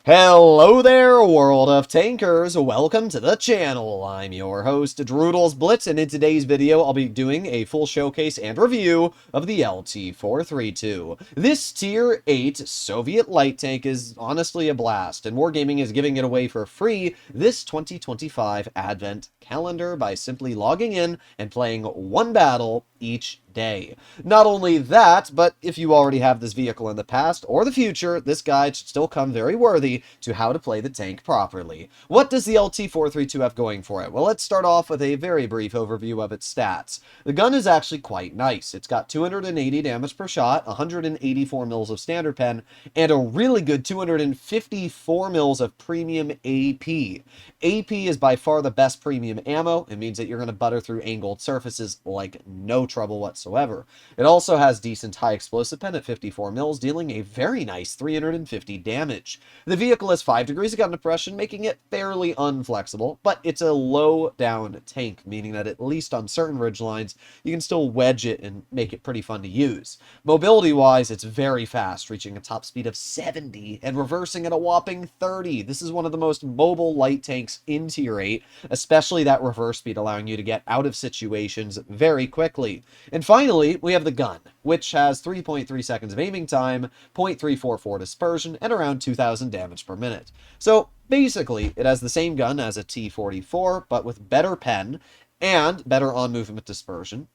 Hello there, world of tankers. Welcome to the channel. I'm your host, Droodles Blitz, and in today's video, I'll be doing a full showcase and review of the LT-432. This Tier 8 Soviet light tank is honestly a blast, and Wargaming is giving it away for free this 2025 Advent calendar by simply logging in and playing one battle each day. Not only that, but if you already have this vehicle in the past or the future, this guide should still come very worthy to how to play the tank properly. What does the LT-432 have going for it? Well, let's start off with a very brief overview of its stats. The gun is actually quite nice. It's got 280 damage per shot, 184 mils of standard pen, and a really good 254 mils of premium AP. AP is by far the best premium ammo. It means that you're going to butter through angled surfaces like no trouble whatsoever. It also has decent high explosive pen at 54 mils, dealing a very nice 350 damage. The vehicle has 5 degrees of gun depression, making it fairly unflexible, but it's a low down tank, meaning that at least on certain ridge lines, you can still wedge it and make it pretty fun to use. Mobility wise, it's very fast, reaching a top speed of 70 and reversing at a whopping 30. This is one of the most mobile light tanks in Tier 8, especially that reverse speed allowing you to get out of situations very quickly. And finally, we have the gun, which has 3.3 seconds of aiming time, 0.344 dispersion, and around 2,000 damage per minute. So basically, it has the same gun as a T-44, but with better pen and better on-movement dispersion.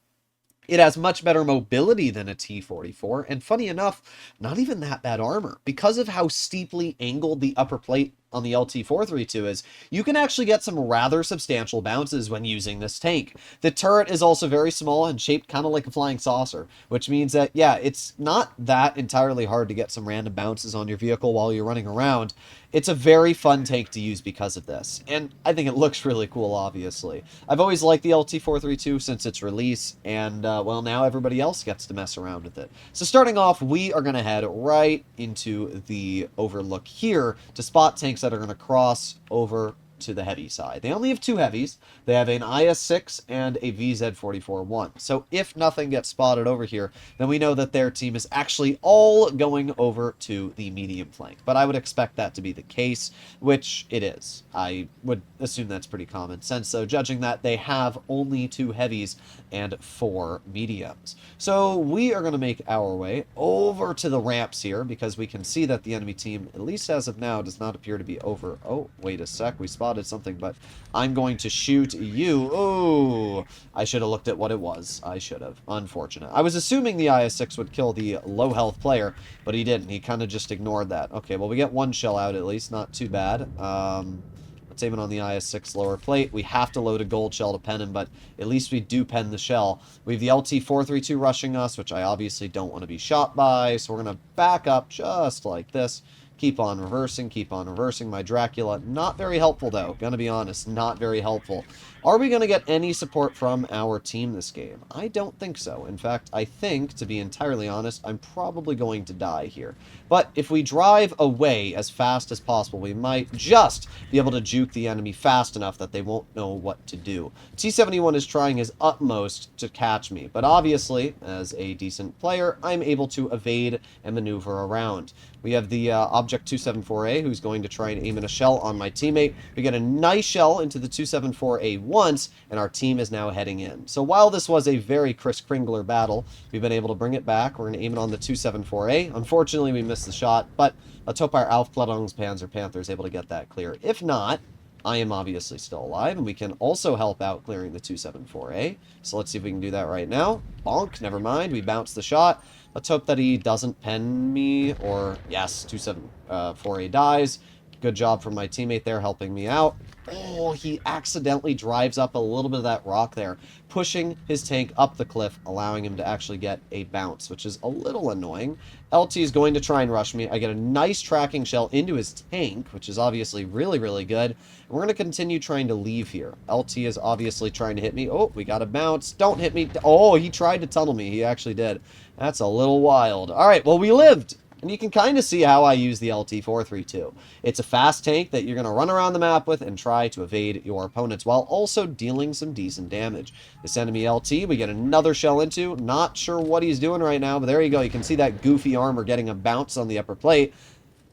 It has much better mobility than a T-44, and funny enough, not even that bad armor. Because of how steeply angled the upper plate on the LT-432 is, you can actually get some rather substantial bounces when using this tank. The turret is also very small and shaped kind of like a flying saucer, which means that, yeah, it's not that entirely hard to get some random bounces on your vehicle while you're running around. It's a very fun tank to use because of this, and I think it looks really cool, obviously. I've always liked the LT-432 since its release, and, well, now everybody else gets to mess around with it. So starting off, we are going to head right into the overlook here to spot tanks that are going to cross over to the heavy side. They only have 2 heavies. They have an IS-6 and a VZ-44-1. So if nothing gets spotted over here, then we know that their team is actually all going over to the medium flank. But I would expect that to be the case, which it is. I would assume that's pretty common sense, though, judging that they have only 2 heavies and 4 mediums. So we are going to make our way over to the ramps here, because we can see that the enemy team, at least as of now, does not appear to be over. Oh, wait a sec. We spotted something, but I'm going to shoot you. Oh, I should have looked at what it was. I should have. Unfortunate. I was assuming the IS-6 would kill the low health player, but he didn't. He kind of just ignored that. Okay, well, we get 1 shell out at least. Not too bad. Let's aim it on the IS-6 lower plate. We have to load a gold shell to pen him, but at least we do pen the shell. We have the LT-432 rushing us, which I obviously don't want to be shot by, so we're going to back up just like this. Keep on reversing, keep on reversing. My Dracula, not very helpful, though. Gonna be honest, not very helpful. Are we going to get any support from our team this game? I don't think so. In fact, I think, to be entirely honest, I'm probably going to die here. But if we drive away as fast as possible, we might just be able to juke the enemy fast enough that they won't know what to do. T-71 is trying his utmost to catch me, but obviously, as a decent player, I'm able to evade and maneuver around. We have the Object 274A, who's going to try and aim in a shell on my teammate. We get a nice shell into the 274A once, and our team is now heading in. So while this was a very Kris Kringler battle, we've been able to bring it back. We're going to aim it on the 274A. Unfortunately, we missed the shot, but let's hope our Aufklärungspanzer Panther is able to get that clear. If not, I am obviously still alive, and we can also help out clearing the 274A. So let's see if we can do that right now. Bonk, never mind, we bounced the shot. Let's hope that he doesn't pen me, or yes, 274A dies. Good job from my teammate there helping me out. Oh, he accidentally drives up a little bit of that rock there, pushing his tank up the cliff, allowing him to actually get a bounce, which is a little annoying. LT is going to try and rush me. I get a nice tracking shell into his tank, which is obviously really, really good. And we're going to continue trying to leave here. LT is obviously trying to hit me. Oh, we got a bounce. Don't hit me. Oh, he tried to tunnel me. He actually did. That's a little wild. All right, well, we lived. And you can kind of see how I use the LT-432. It's a fast tank that you're going to run around the map with and try to evade your opponents while also dealing some decent damage. This enemy LT, we get another shell into. Not sure what he's doing right now, but there you go. You can see that goofy armor getting a bounce on the upper plate.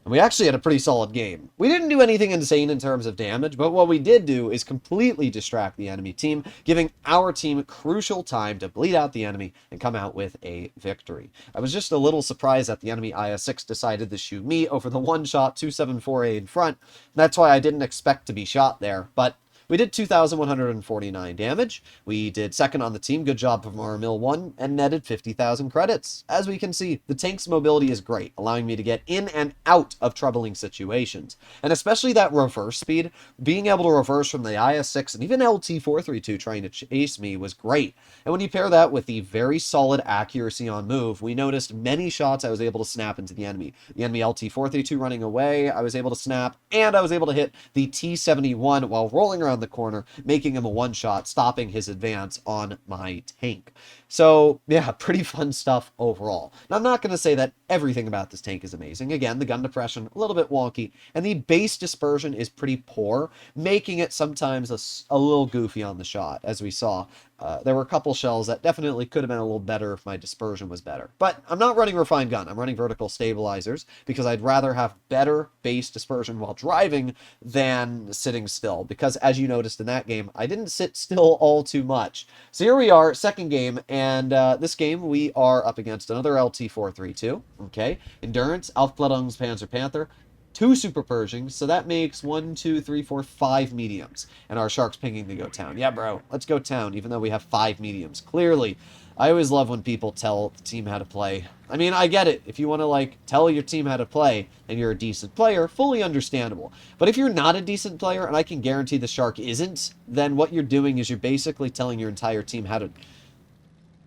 And we actually had a pretty solid game. We didn't do anything insane in terms of damage, but what we did do is completely distract the enemy team, giving our team crucial time to bleed out the enemy and come out with a victory. I was just a little surprised that the enemy IS-6 decided to shoot me over the one-shot 274A in front. That's why I didn't expect to be shot there, but we did 2,149 damage. We did second on the team. Good job from our Mill 1 and netted 50,000 credits. As we can see, the tank's mobility is great, allowing me to get in and out of troubling situations. And especially that reverse speed, being able to reverse from the IS-6 and even LT-432 trying to chase me was great. And when you pair that with the very solid accuracy on move, we noticed many shots I was able to snap into the enemy. The enemy LT-432 running away, I was able to snap, and I was able to hit the T-71 while rolling around the corner, making him a one-shot, stopping his advance on my tank. So, yeah, pretty fun stuff overall. Now, I'm not going to say that everything about this tank is amazing. Again, the gun depression, a little bit wonky, and the base dispersion is pretty poor, making it sometimes a little goofy on the shot, as we saw. There were a couple shells that definitely could have been a little better if my dispersion was better. But I'm not running refined gun. I'm running vertical stabilizers because I'd rather have better base dispersion while driving than sitting still. Because as you noticed in that game, I didn't sit still all too much. So here we are, second game, and this game we are up against another LT-432. Okay, Endurance, Aufklärungspanzer Panther, 2 Super Pershings, so that makes 1, 2, 3, 4, 5 mediums. And our Shark's pinging to go town. Yeah, bro, let's go town, even though we have 5 mediums. Clearly, I always love when people tell the team how to play. I mean, I get it. If you want to, like, tell your team how to play and you're a decent player, fully understandable. But if you're not a decent player, and I can guarantee the Shark isn't, then what you're doing is you're basically telling your entire team how to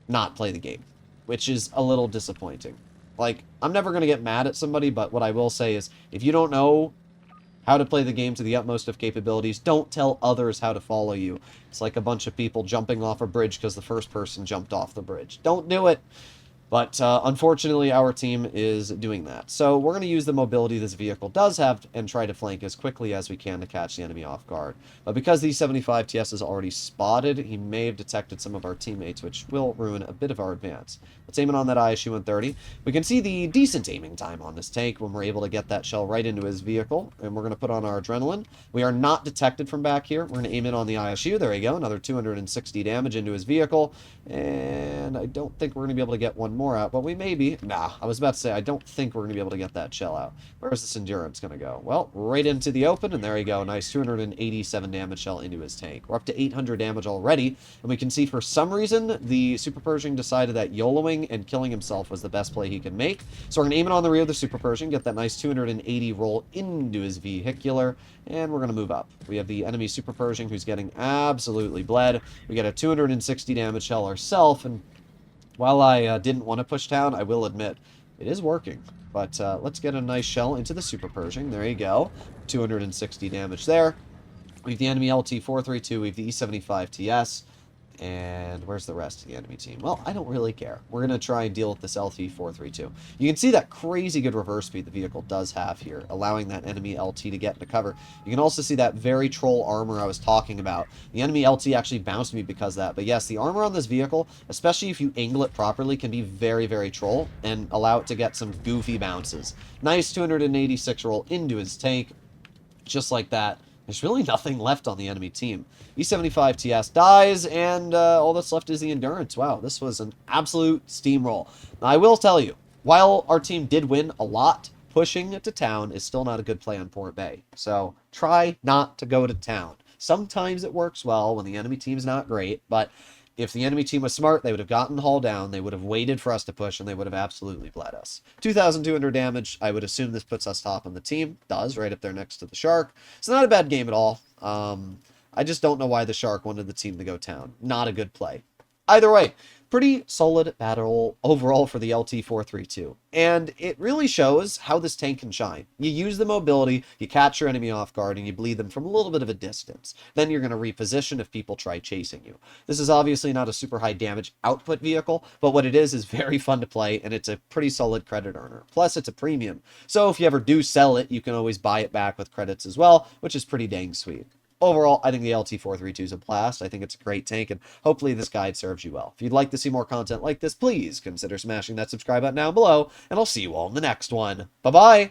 not play the game, which is a little disappointing. Like, I'm never going to get mad at somebody, but what I will say is, if you don't know how to play the game to the utmost of capabilities, don't tell others how to follow you. It's like a bunch of people jumping off a bridge because the first person jumped off the bridge. Don't do it. But unfortunately, our team is doing that. So we're going to use the mobility this vehicle does have and try to flank as quickly as we can to catch the enemy off guard. But because the 75 TS is already spotted, he may have detected some of our teammates, which will ruin a bit of our advance. Let's aim it on that ISU-130. We can see the decent aiming time on this tank when we're able to get that shell right into his vehicle. And we're going to put on our adrenaline. We are not detected from back here. We're going to aim it on the ISU. There we go. Another 260 damage into his vehicle. And I don't think we're going to be able to get one more out, but we may be. Nah, I was about to say, I don't think we're going to be able to get that shell out. Where's this Endurance going to go? Well, right into the open, and there you go. Nice 287 damage shell into his tank. We're up to 800 damage already, and we can see for some reason, the Super Pershing decided that YOLOing and killing himself was the best play he could make. So we're going to aim it on the rear of the Super Pershing, get that nice 280 roll into his vehicular, and we're going to move up. We have the enemy Super Pershing who's getting absolutely bled. We get a 260 damage shell ourselves, and while I didn't want to push down, I will admit, it is working. But let's get a nice shell into the Super Pershing. There you go. 260 damage there. We have the enemy LT-432. We have the E-75 TS. And where's the rest of the enemy team? Well, I don't really care. We're going to try and deal with this LT-432. You can see that crazy good reverse speed the vehicle does have here, allowing that enemy LT to get into cover. You can also see that very troll armor I was talking about. The enemy LT actually bounced me because of that. But yes, the armor on this vehicle, especially if you angle it properly, can be very, very troll and allow it to get some goofy bounces. Nice 286 roll into his tank, just like that. There's really nothing left on the enemy team. E-75 TS dies, and all that's left is the Endurance. Wow, this was an absolute steamroll. Now, I will tell you, while our team did win a lot, pushing to town is still not a good play on Port Bay. So try not to go to town. Sometimes it works well when the enemy team's not great, but if the enemy team was smart, they would have gotten the hull down, they would have waited for us to push, and they would have absolutely bled us. 2,200 damage, I would assume this puts us top on the team. Does, right up there next to the Shark. It's not a bad game at all. I just don't know why the Shark wanted the team to go town. Not a good play. Either way, pretty solid battle overall for the LT-432. And it really shows how this tank can shine. You use the mobility, you catch your enemy off guard, and you bleed them from a little bit of a distance. Then you're going to reposition if people try chasing you. This is obviously not a super high damage output vehicle, but what it is very fun to play, and it's a pretty solid credit earner. Plus, it's a premium. So if you ever do sell it, you can always buy it back with credits as well, which is pretty dang sweet. Overall, I think the LT-432 is a blast. I think it's a great tank, and hopefully this guide serves you well. If you'd like to see more content like this, please consider smashing that subscribe button down below, and I'll see you all in the next one. Bye-bye!